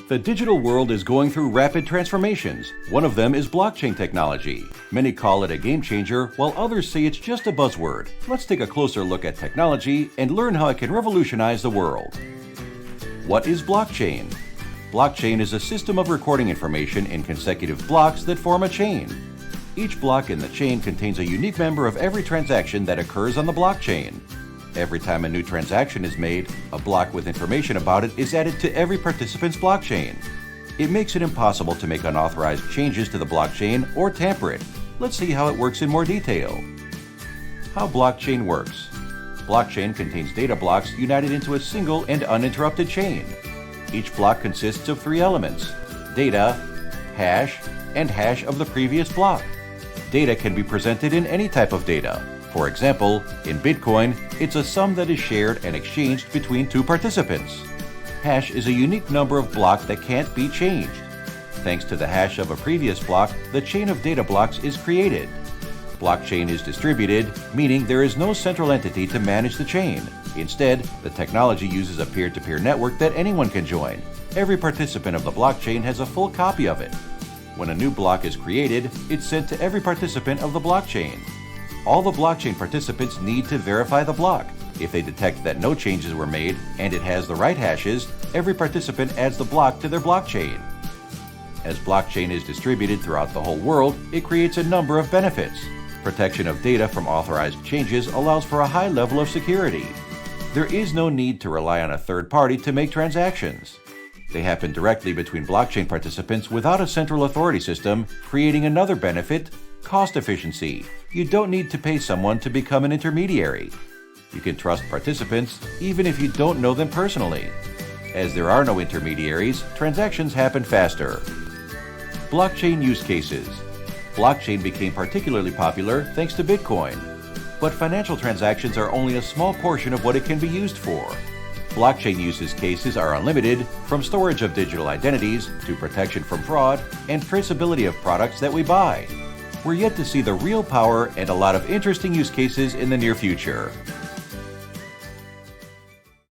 The digital world is going through rapid transformations. One of them is blockchain technology. Many call it a game changer, while others say it's just a buzzword. Let's take a closer look at technology and learn how it can revolutionize the world. What is blockchain? Blockchain is a system of recording information in consecutive blocks that form a chain. Each block in the chain contains a unique member of every transaction that occurs on the blockchain. Every time a new transaction is made, a block with information about it is added to every participant's blockchain. It makes it impossible to make unauthorized changes to the blockchain or tamper it. Let's see how it works in more detail. How blockchain works. Blockchain contains data blocks united into a single and uninterrupted chain. Each block consists of 3 elements: data, hash, and hash of the previous block. Data can be presented in any type of data. For example, in Bitcoin, it's a sum that is shared and exchanged between 2 participants. Hash is a unique number of blocks that can't be changed. Thanks to the hash of a previous block, the chain of data blocks is created. Blockchain is distributed, meaning there is no central entity to manage the chain. Instead, the technology uses a peer-to-peer network that anyone can join. Every participant of the blockchain has a full copy of it. When a new block is created, it's sent to every participant of the blockchain. All the blockchain participants need to verify the block. If they detect that no changes were made and it has the right hashes, every participant adds the block to their blockchain. As blockchain is distributed throughout the whole world, it creates a number of benefits. Protection of data from authorized changes allows for a high level of security. There is no need to rely on a third party to make transactions. They happen directly between blockchain participants without a central authority system, creating another benefit: cost efficiency. You don't need to pay someone to become an intermediary. You can trust participants even if you don't know them personally. As there are no intermediaries, transactions happen faster. Blockchain use cases. Blockchain became particularly popular thanks to Bitcoin. But financial transactions are only a small portion of what it can be used for. Blockchain use cases are unlimited, from storage of digital identities to protection from fraud and traceability of products that we buy. We're yet to see the real power and a lot of interesting use cases in the near future.